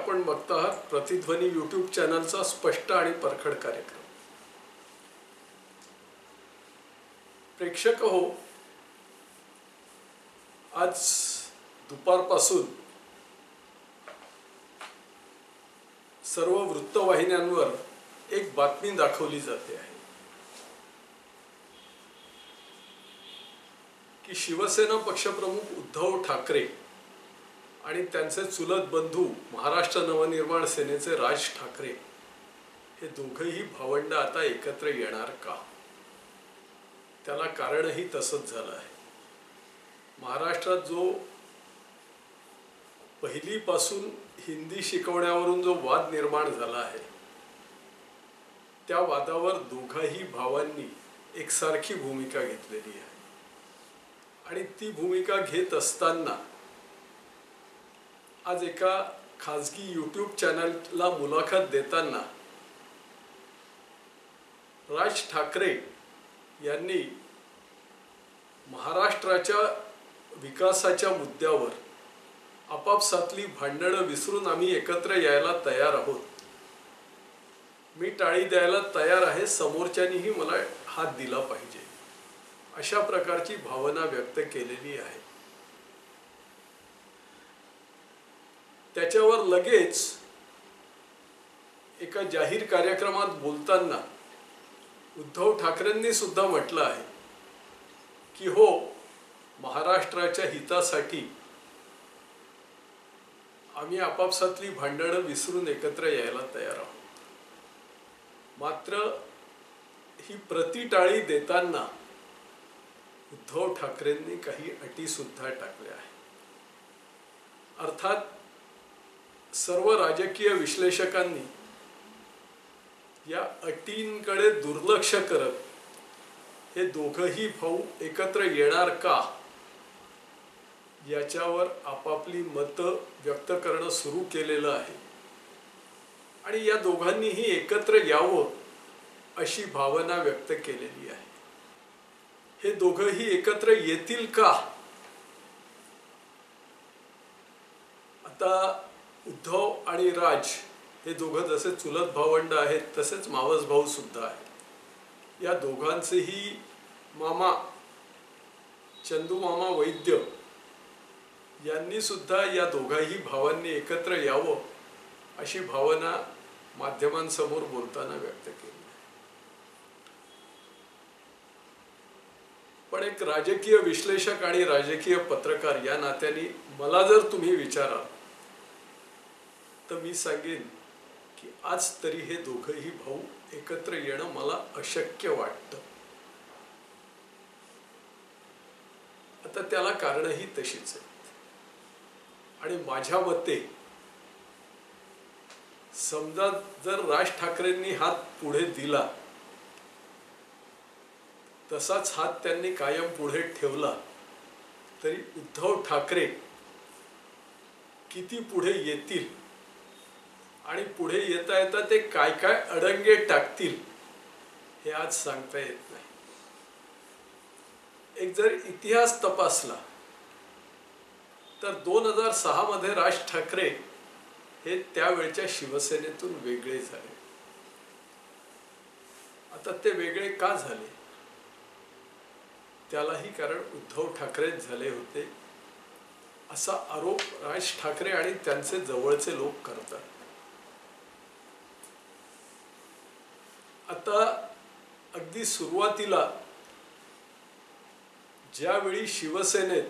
आपण बघत आहात प्रतिध्वनी यूट्यूब चॅनलचा स्पष्ट आणि परखड कार्यक्रम। प्रेक्षक हो, आज दुपारपासून सर्व वृत्तवाहिन्यांवर एक बातमी दाखवली जाते आहे की शिवसेना पक्षप्रमुख उद्धव ठाकरे आणि त्यांचे चुलत बंधू महाराष्ट्र नवनिर्माण सेनेचे राज ठाकरे हे दोघेही भावंड आता एकत्र येणार का? त्याला कारणही तसंच झालं आहे। महाराष्ट्रात जो पहिलीपासून हिंदी शिकवण्यावरून जो वाद निर्माण झाला आहे, त्या वादावर दोघाही भावांनी एकसारखी भूमिका घेतलेली आहे आणि ती भूमिका घेत असताना आज एका खाजगी यूट्यूब चॅनलला मुलाखत देताना राज ठाकरे यांनी महाराष्ट्राच्या विकासाच्या मुद्द्यावर आपापसातली भांडणं विसरून आम्ही एकत्र यायला तयार आहोत, मी टाळी द्यायला तयार आहे, समोरच्यानीही मला हात दिला पाहिजे, अशा प्रकारची भावना व्यक्त केलेली आहे। त्याच्यावर लगेच एका जाहीर कार्यक्रमात बोलताना उद्धव ठाकरेंनी सुद्धा म्हटलं आहे की हो, महाराष्ट्राच्या हितासाठी आम्ही आपापसातली भांडणं विसरून एकत्र यायला तयार आहोत। मात्र ही प्रतिटाळी देताना उद्धव ठाकरेंनी काही अटी सुद्धा टाकल्या आहेत। अर्थात सर्व राजकीय विश्लेषकांनी या अटींकडे दुर्लक्ष करत हे दोघंही भाऊ एकत्र येणार का याच्यावर आपापली मतं व्यक्त करणं सुरू केलेलं आहे आणि या दोघांनीही एकत्र यावं अशी भावना व्यक्त केलेली आहे। हे दोघंही एकत्र येतील का? आता उद्धव आणि राज हे दोघं जसे चुलत भावंड आहेत तसेच मावस भाऊ सुद्धा आहेत। या दोघांचेही मामा चंदू मामा वैद्य यांनी सुद्धा या दोघाही भावांनी एकत्र यावं अशी भावना माध्यमांसमोर बोलताना व्यक्त केली आहे। पण एक राजकीय विश्लेषक आणि राजकीय पत्रकार या नात्याने मला जर तुम्ही विचाराल तर मी सांगेन की आज तरी हे दोघंही भाऊ एकत्र येणं मला अशक्य वाटतं। आता त्याला कारणही तशीच आहेत आणि माझ्या मते समजा जर राज ठाकरेंनी हात पुढे दिला तसाच हात त्यांनी कायम पुढे ठेवला तरी उद्धव ठाकरे किती पुढे येतील आणि पुढे येता येता ते काय काय अडंगे टाकतील हे आज सांगता येत नाही। एक जर इतिहास तपासला तर 2006 मध्ये राज ठाकरे हे त्यावेळच्या शिवसेनेतून वेगळे झाले। आता ते वेगळे का झाले त्यालाही कारण उद्धव ठाकरेच झाले होते असा आरोप राज ठाकरे आणि त्यांचे जवळचे लोक करतात। आता अगदी सुरुवातीला ज्यावेळी शिवसेनेत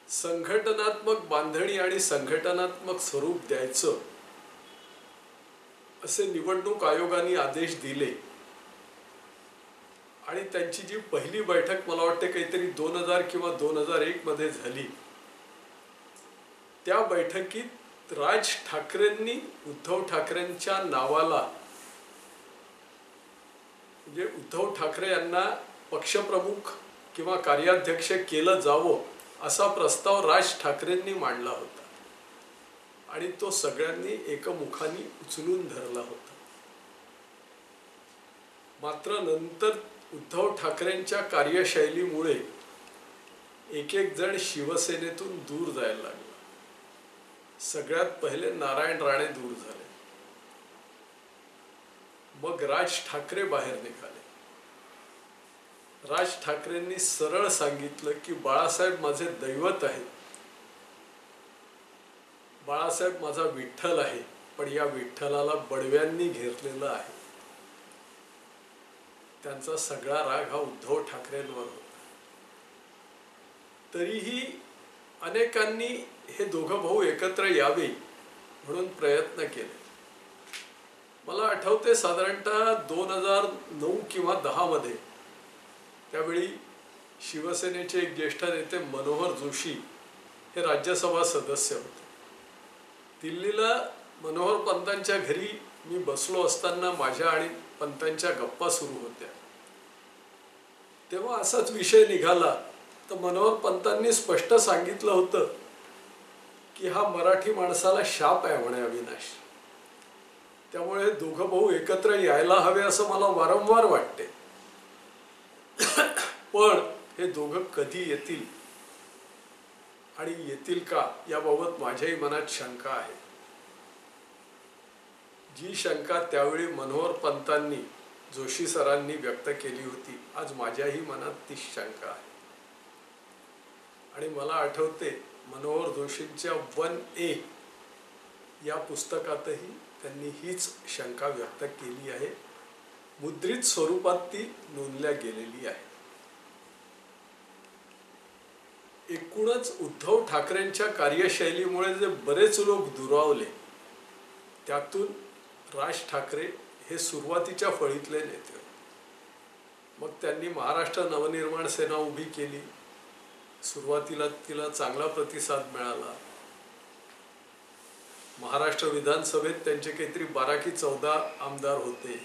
संघटनात्मक बांधणी आणि संघटनात्मक स्वरूप द्यायचं असे निवडणूक आयोगाने आदेश दिले आणि त्यांची जी पहिली बैठक मला वाटते काहीतरी 2000 किंवा 2001 मध्ये झाली, त्या बैठकीत राज ठाकरेंनी उद्धव ठाकरेंच्या नावाला म्हणजे उद्धव ठाकरे यांना पक्षप्रमुख किंवा कार्याध्यक्ष केलं जावं असा प्रस्ताव राज ठाकरेंनी मांडला होता आणि तो सगळ्यांनी एकमुखाने उचलून धरला होता। मात्र नंतर उद्धव ठाकरेंच्या कार्यशैलीमुळे एक एक जण शिवसेनेतून दूर जायला लागला सगळ्यात पहिले नारायण राणे दूर झाले, मग राज ठाकरे बाहेर निघाले. राज ठाकरेंनी सरळ सांगितलं की बाळासाहेब माझे दैवत आहे, बाळासाहेब माझा विठ्ठल आहे, पण या विठ्ठलाला बडव्यांनी घेरलेलं आहे. त्यांचा सगळा राग हा उद्धव ठाकरेंवर होता. तरीही अनेकांनी हे दोघं भाऊ एकत्र यावे म्हणून प्रयत्न केले. मला आठवते साधारणतः 2009 किंवा 10 मध्ये त्यावेळी शिवसेनेचे एक ज्येष्ठ नेते मनोहर जोशी हे राज्यसभा सदस्य होते. दिल्लीला मनोहर पंतांच्या घरी मी बसलो असताना माझ्या आणि पंतांच्या गप्पा सुरू होत्या. तेव्हा असाच विषय निघाला तर मनोहर पंतांनी स्पष्ट सांगितलं होतं की हा मराठी माणसाला शाप आहे म्हणे अविनाश, त्यामुळे दोघं भाऊ एकत्र यायला हवे असं मला वारंवार वाटते. पण हे दोघं कधी येतील आणि येतील का याबाबत माझ्याही मनात शंका आहे. जी शंका त्यावेळी मनोहर पंतांनी जोशी सरांनी व्यक्त केली होती, आज माझ्याही मनात ती शंका आहे. आणि मला आठवते मनोहर जोशींच्या 1A या पुस्तकातही त्यांनी हीच शंका व्यक्त केली आहे. मुद्रित स्वरूपात ती नोंदल्या गेलेली आहे. एकूणच उद्धव ठाकरेंच्या कार्यशैलीमुळे जे बरेच लोक दुरावले त्यातून राज ठाकरे हे सुरुवातीच्या फळीतले नेते होते. मग त्यांनी महाराष्ट्र नवनिर्माण सेना उभी केली. सुरुवातीला तिला चांगला प्रतिसाद मिळाला. महाराष्ट्र विधानसभेत त्यांचे काहीतरी 12 की 14 आमदार होते.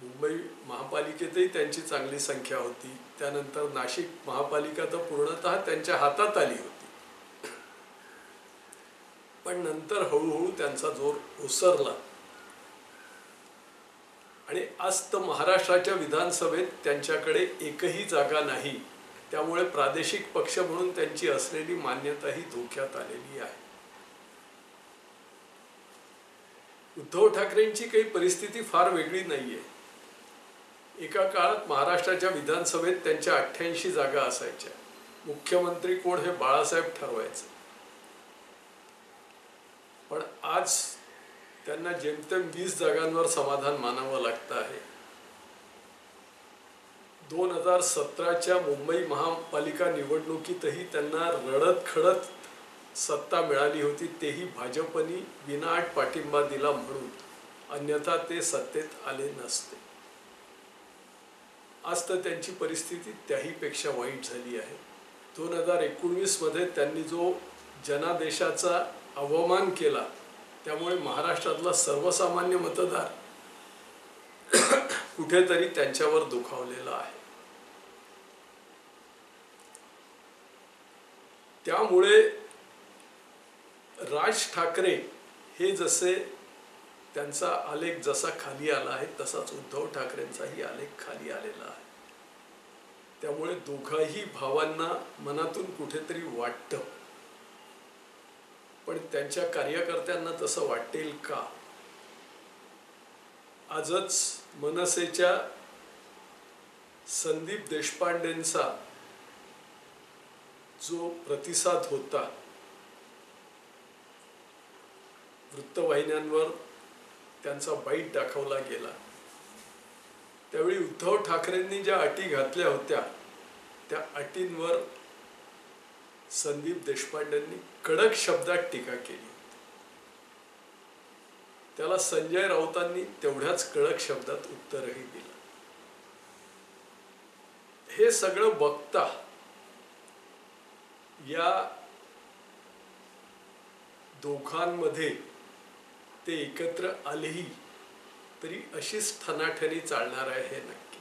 मुंबई महापालिकेतही त्यांची चांगली संख्या होती. त्यानंतर नाशिक महापालिका तर पूर्णतः त्यांच्या हातात आली होती. पण नंतर हळूहळू त्यांचा जोर ओसरला आणि आज तर महाराष्ट्राच्या विधानसभेत त्यांच्याकडे एकही जागा नाही. त्यामुळे प्रादेशिक पक्ष म्हणून त्यांची असलेली मान्यताही धोक्यात आलेली आहे. उद्धव ठाकरेंची काही परिस्थिती फार वेगळी नाहीये. एका काळात महाराष्ट्राच्या विधानसभेत त्यांच्या 88 जागा असायच्या. मुख्यमंत्री कोण हे बाळासाहेब ठरवायचे. पण आज त्यांना जेमतेम 20 जागांवर समाधान मानावं लागतं आहे. 2017च्या मुंबई महापालिका निवडणुकीतही त्यांना रडत खडत सत्ता मिळाली होती. तेही भाजपनी विनाअट पाठिंबा दिला म्हणून, अन्यथा ते सत्तेत आले नसते. आज तर त्यांची परिस्थिती त्याहीपेक्षा वाईट झाली आहे. 2019 मध्ये त्यांनी जो जनादेशाचा अवमान केला त्यामुळे महाराष्ट्रातला सर्वसामान्य मतदार कुठेतरी त्यांच्यावर दुखावलेला आहे. त्यामुळे राज ठाकरे हे जसे त्यांचा आलेख जसा खाली आला आहे तसाच उद्धव ठाकरेंचाही आलेख खाली आलेला आहे. त्यामुळे दोघाही भावांना मनातून कुठेतरी वाटतं, पण त्यांच्या कार्यकर्त्यांना तसं वाटेल का? आजच मनसेच्या संदीप देशपांडेंचा जो प्रतिसाद होता, वृत्तवाहिन्यांवर त्यांचा बाईट दाखवला गेला, त्यावेळी उद्धव ठाकरेंनी ज्या अटी घातल्या होत्या त्या अटींवर संदीप देशपांडेंनी कडक शब्दात टीका केली. त्याला संजय राऊतांनी तेवढ्याच कडक शब्दात उत्तरही दिलं. हे सगळं बघता या दोघांमध्ये ते एकत्र आलेही तरी अशीच ठणाठणी चालणार आहे हे नक्की.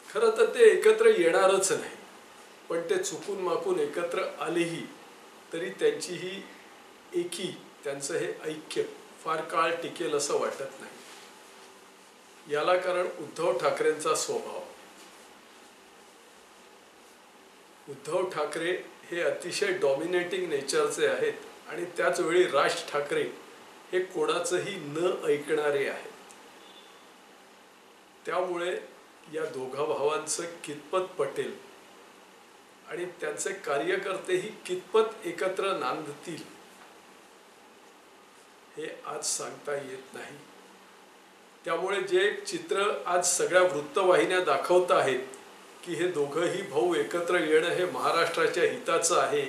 खरं तर ते एकत्र येणारच नाही, पण ते चुकून माकून एकत्र आलेही तरी त्यांची ही एकी, त्यांचं हे ऐक्य फार काळ टिकेल असं वाटत नाही. याला कारण उद्धव ठाकरेंचा स्वभाव. उद्धव ठाकरे हे अतिशय डॉमिनेटिंग नेचरचे आहेत आणि त्याच वेळी राज ठाकरे हे कोणाचंही न ऐकणारे आहेत. त्यामुळे या दोघा भावांचं कितपत पटेल आणि त्यांचे कार्यकर्तेही कितपत एकत्र नांदतील हे आज सांगता येत नाही. त्यामुळे जे चित्र आज सगळ्या वृत्तवाहिन्या दाखवत आहेत की हे दोघंही भाऊ एकत्र येणं हे महाराष्ट्राच्या हिताचं आहे,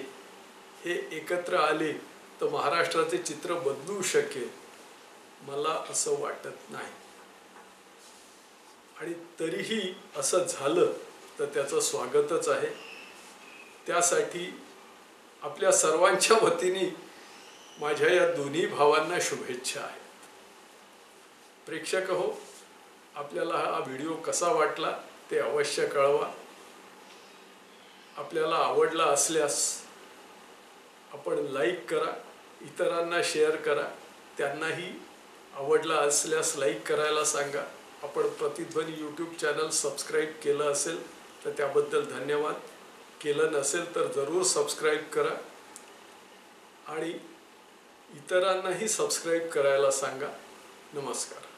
हे एकत्र आले तर महाराष्ट्राचे चित्र बदलू शकेल, मला असं वाटत नाही. आणि तरीही असं झालं तर त्याचं स्वागतच आहे. त्यासाठी आपल्या सर्वांच्या वतीने माझ्या या दोन्ही भावांना शुभेच्छा आहेत. प्रेक्षक हो, आपल्याला हा व्हिडिओ कसा वाटला ते अवश्य कळवा. आपल्याला आवडला असल्यास आपण लाईक करा, इतरांना शेअर करा, त्यांनाही आवडला असल्यास लाईक करायला सांगा. आपण प्रतिध्वनी यूट्यूब चॅनल सबस्क्राईब केलं असेल तर त्याबद्दल धन्यवाद. केलं नसेल तर जरूर सबस्क्राईब करा आणि इतरांनाही सबस्क्राईब करायला सांगा. नमस्कार.